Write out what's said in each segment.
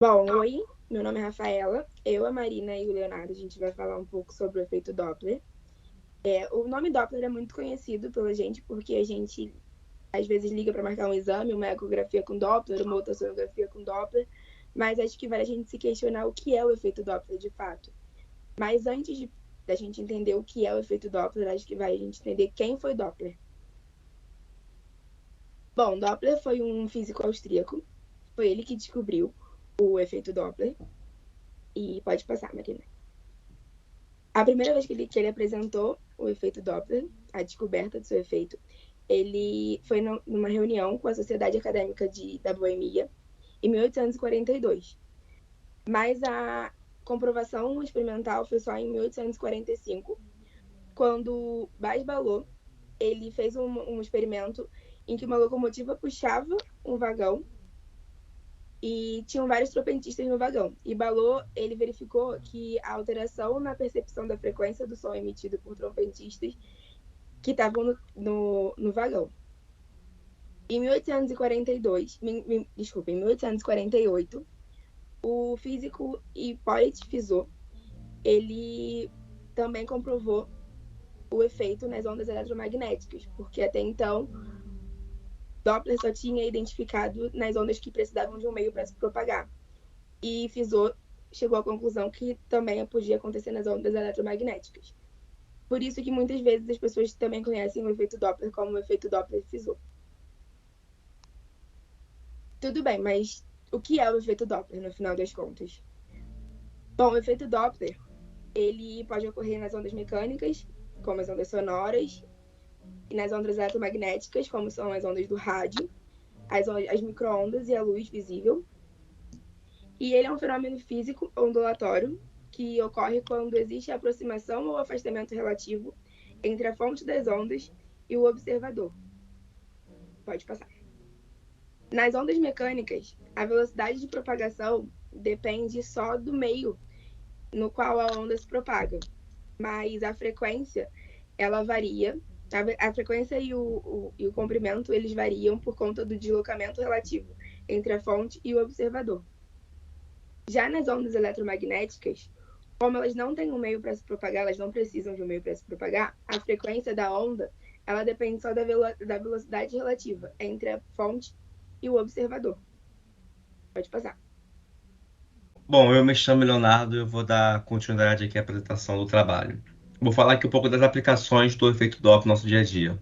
Bom, oi, meu nome é Rafaela. Eu, a Marina e o Leonardo, a gente vai falar um pouco sobre o efeito Doppler. O nome Doppler é muito conhecido pela gente porque a gente às vezes liga para marcar um exame, uma ecografia com Doppler, uma ultrassonografia com Doppler, mas acho que vale a gente se questionar o que é o efeito Doppler de fato. Mas da gente entender o que é o efeito Doppler, acho que vale a gente entender quem foi Doppler. Bom, Doppler foi um físico austríaco, foi ele que descobriu o efeito Doppler. E pode passar, Marina. A primeira vez que ele apresentou o efeito Doppler, a descoberta do seu efeito, ele foi numa reunião com a Sociedade Acadêmica da Boemia, em 1842. Mas a comprovação experimental foi só em 1845, quando Bas-Balot ele fez um experimento em que uma locomotiva puxava um vagão e tinham vários trompetista no vagão. E Balot, ele verificou que a alteração na percepção da frequência do som emitido por trompetistas que estavam no vagão. Em 1842, desculpa, em 1848, o físico Hippolyte Fizeau, ele também comprovou o efeito nas ondas eletromagnéticas, porque até então Doppler só tinha identificado nas ondas que precisavam de um meio para se propagar. E Fizeau chegou à conclusão que também podia acontecer nas ondas eletromagnéticas. Por isso que muitas vezes as pessoas também conhecem o efeito Doppler como o efeito Doppler-Fizeau. Tudo bem, mas o que é o efeito Doppler no final das contas? Bom, o efeito Doppler, ele pode ocorrer nas ondas mecânicas, como as ondas sonoras, e nas ondas eletromagnéticas, como são as ondas do rádio, as microondas e a luz visível. E ele é um fenômeno físico ondulatório que ocorre quando existe aproximação ou afastamento relativo entre a fonte das ondas e o observador. Pode passar. Nas ondas mecânicas, a velocidade de propagação depende só do meio no qual a onda se propaga, mas a frequência ela varia. A frequência e o comprimento eles variam por conta do deslocamento relativo entre a fonte e o observador. Já nas ondas eletromagnéticas, como elas não têm um meio para se propagar, elas não precisam de um meio para se propagar, a frequência da onda ela depende só da velocidade relativa entre a fonte e o observador. Pode passar. Bom, eu me chamo Leonardo e eu vou dar continuidade aqui à apresentação do trabalho. Vou falar aqui um pouco das aplicações do efeito Doppler no nosso dia a dia.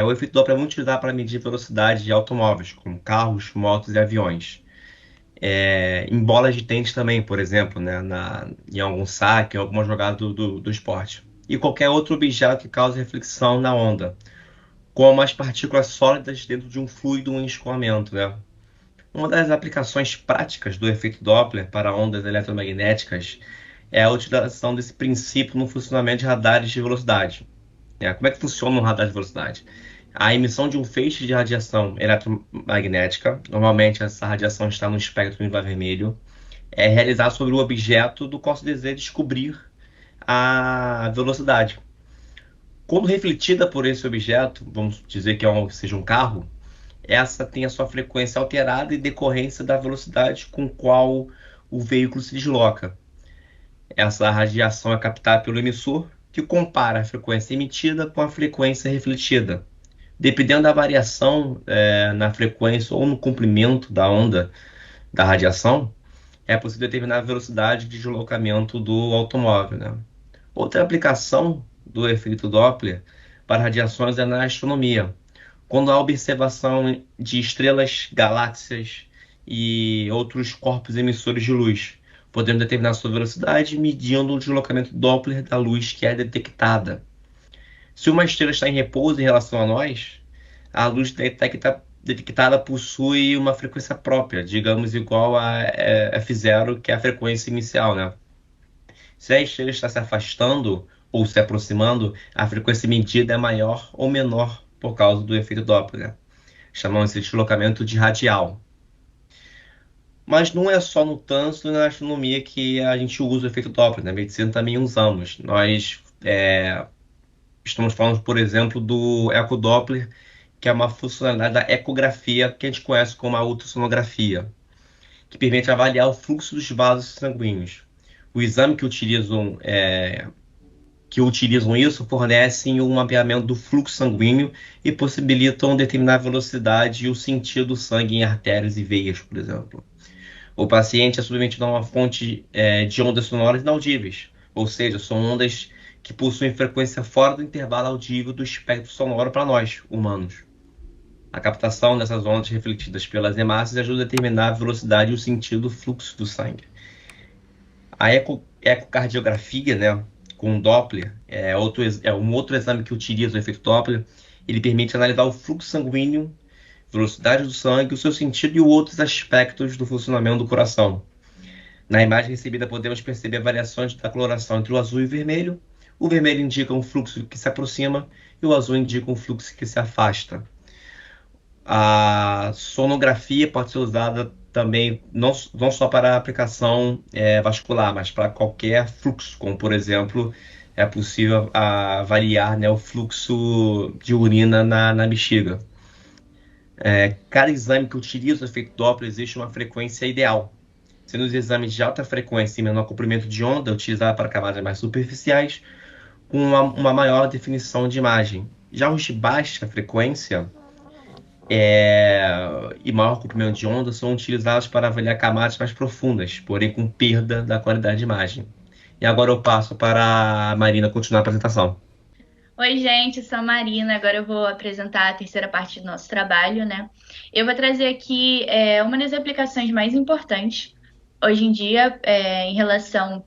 O efeito Doppler é muito utilizado para medir velocidade de automóveis, como carros, motos e aviões. Em bolas de tênis também, por exemplo, né, em algum saque, em alguma jogada do esporte. E qualquer outro objeto que cause reflexão na onda, como as partículas sólidas dentro de um fluido em escoamento, né? Uma das aplicações práticas do efeito Doppler para ondas eletromagnéticas é a utilização desse princípio no funcionamento de radares de velocidade. Como é que funciona um radar de velocidade? A emissão de um feixe de radiação eletromagnética, normalmente essa radiação está no espectro infravermelho, é realizada sobre o objeto do qual se deseja descobrir a velocidade. Quando refletida por esse objeto, vamos dizer que seja um carro, essa tem a sua frequência alterada em decorrência da velocidade com qual o veículo se desloca. Essa radiação é captada pelo emissor, que compara a frequência emitida com a frequência refletida. Dependendo da variação na frequência ou no comprimento da onda da radiação, é possível determinar a velocidade de deslocamento do automóvel, né? Outra aplicação do efeito Doppler para radiações é na astronomia, quando há observação de estrelas, galáxias e outros corpos emissores de luz, podemos determinar sua velocidade medindo o deslocamento Doppler da luz que é detectada. Se uma estrela está em repouso em relação a nós, a luz detectada possui uma frequência própria, digamos igual a f0, que é a frequência inicial, né? Se a estrela está se afastando ou se aproximando, a frequência medida é maior ou menor por causa do efeito Doppler. Chamamos esse deslocamento de radial. Mas não é só no trânsito e na astronomia que a gente usa o efeito Doppler. Na medicina também usamos. Nós estamos falando, por exemplo, do ecodoppler, que é uma funcionalidade da ecografia que a gente conhece como a ultrassonografia. que permite avaliar o fluxo dos vasos sanguíneos. O exame que utilizam isso fornecem um mapeamento do fluxo sanguíneo e possibilitam determinar a velocidade e o sentido do sangue em artérias e veias, por exemplo. O paciente é submetido a uma fonte de ondas sonoras inaudíveis, ou seja, são ondas que possuem frequência fora do intervalo audível do espectro sonoro para nós, humanos. A captação dessas ondas refletidas pelas hemácias ajuda a determinar a velocidade e o sentido do fluxo do sangue. A ecocardiografia, né, com Doppler, é um outro exame que utiliza o efeito Doppler. Ele permite analisar o fluxo sanguíneo, velocidade do sangue, o seu sentido e outros aspectos do funcionamento do coração. Na imagem recebida, podemos perceber variações da coloração entre o azul e o vermelho. O vermelho indica um fluxo que se aproxima e o azul indica um fluxo que se afasta. A sonografia pode ser usada também não só para a aplicação vascular, mas para qualquer fluxo, como por exemplo, é possível avaliar, né, o fluxo de urina na bexiga. Cada exame que utiliza o efeito Doppler existe uma frequência ideal, sendo os exames de alta frequência e menor comprimento de onda utilizados para camadas mais superficiais, com uma maior definição de imagem. Já os de baixa frequência e maior comprimento de onda são utilizados para avaliar camadas mais profundas, porém com perda da qualidade de imagem. E agora eu passo para a Marina continuar a apresentação. Oi, gente, eu sou a Marina. Agora eu vou apresentar a terceira parte do nosso trabalho, né? Eu vou trazer aqui uma das aplicações mais importantes hoje em dia em relação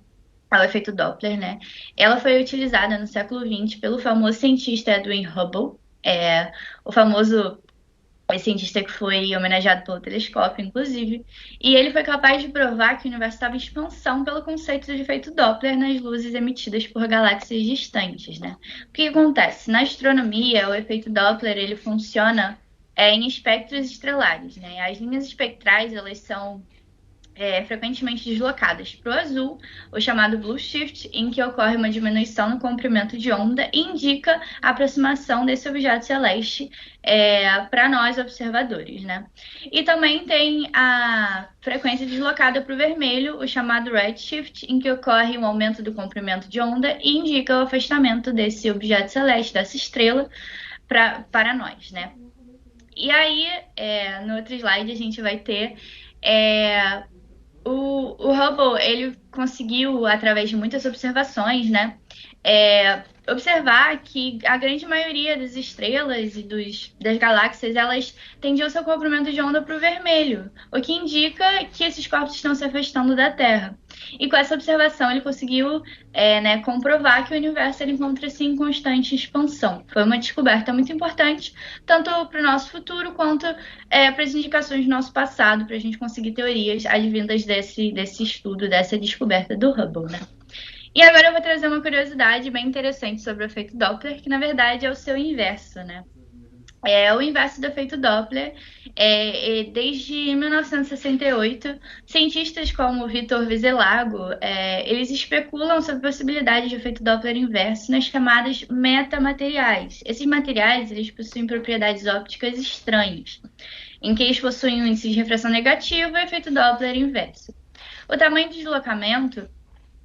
ao efeito Doppler, né? Ela foi utilizada no século XX pelo famoso cientista Edwin Hubble, o famoso cientista que foi homenageado pelo telescópio, inclusive, e ele foi capaz de provar que o universo estava em expansão pelo conceito de efeito Doppler nas luzes emitidas por galáxias distantes, né? O que acontece? Na astronomia, o efeito Doppler ele funciona em espectros estelares, né? As linhas espectrais elas são frequentemente deslocadas para o azul, o chamado blue shift, em que ocorre uma diminuição no comprimento de onda e indica a aproximação desse objeto celeste para nós observadores, né? E também tem a frequência deslocada para o vermelho, o chamado red shift, em que ocorre um aumento do comprimento de onda e indica o afastamento desse objeto celeste, dessa estrela, para nós, né? E aí, no outro slide, a gente vai ter o Hubble, ele conseguiu, através de muitas observações, né, observar que a grande maioria das estrelas e das galáxias, elas tendiam seu comprimento de onda para o vermelho, o que indica que esses corpos estão se afastando da Terra. E com essa observação ele conseguiu comprovar que o universo encontra-se em constante expansão. Foi uma descoberta muito importante, tanto para o nosso futuro quanto para as indicações do nosso passado, para a gente conseguir teorias advindas desse estudo, dessa descoberta do Hubble, né? E agora eu vou trazer uma curiosidade bem interessante sobre o efeito Doppler, que na verdade é o seu inverso, né? O inverso do efeito Doppler, desde 1968, cientistas como Vitor Vezelago, eles especulam sobre a possibilidade de efeito Doppler inverso nas camadas metamateriais. Esses materiais eles possuem propriedades ópticas estranhas, em que eles possuem um índice de refração negativo e efeito Doppler inverso. O tamanho do deslocamento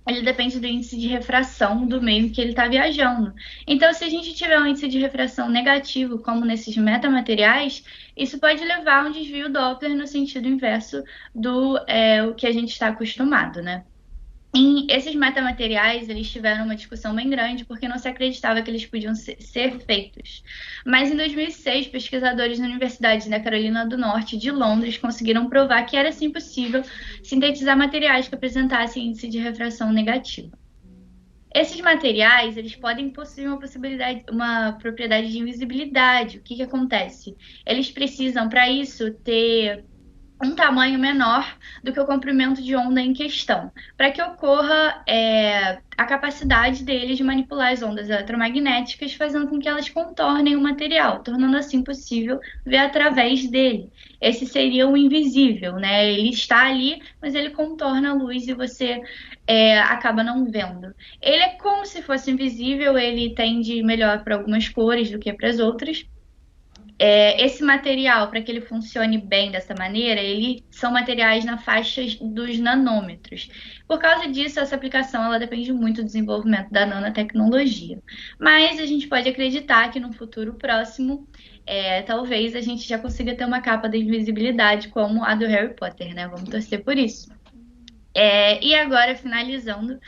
ele depende do índice de refração do meio que ele está viajando. Então, se a gente tiver um índice de refração negativo, como nesses metamateriais, isso pode levar a um desvio Doppler no sentido inverso do o que a gente está acostumado, né? Esses metamateriais, eles tiveram uma discussão bem grande porque não se acreditava que eles podiam ser feitos. Mas em 2006, pesquisadores na Universidade da Carolina do Norte de Londres conseguiram provar que era sim possível sintetizar materiais que apresentassem índice de refração negativo. Esses materiais, eles podem possuir uma propriedade de invisibilidade. O que acontece? Eles precisam, para isso, ter um tamanho menor do que o comprimento de onda em questão, para que ocorra a capacidade deles de manipular as ondas eletromagnéticas, fazendo com que elas contornem o material, tornando assim possível ver através dele. Esse seria o invisível, né? Ele está ali, mas ele contorna a luz e você acaba não vendo. Ele é como se fosse invisível, ele tende melhor para algumas cores do que para as outras. Esse material, para que ele funcione bem dessa maneira, são materiais na faixa dos nanômetros. Por causa disso, essa aplicação ela depende muito do desenvolvimento da nanotecnologia. Mas a gente pode acreditar que no futuro próximo, talvez a gente já consiga ter uma capa de invisibilidade como a do Harry Potter, né? Vamos torcer por isso. E agora, finalizando,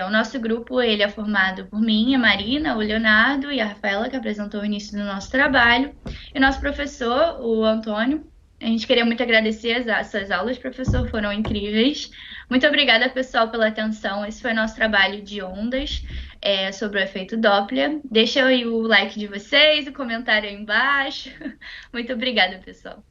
o nosso grupo ele é formado por mim, a Marina, o Leonardo e a Rafaela, que apresentou o início do nosso trabalho, e o nosso professor, o Antônio. A gente queria muito agradecer as suas aulas, professor, foram incríveis. Muito obrigada, pessoal, pela atenção. Esse foi o nosso trabalho de ondas sobre o efeito Doppler. Deixa aí o like de vocês, o comentário aí embaixo. Muito obrigada, pessoal.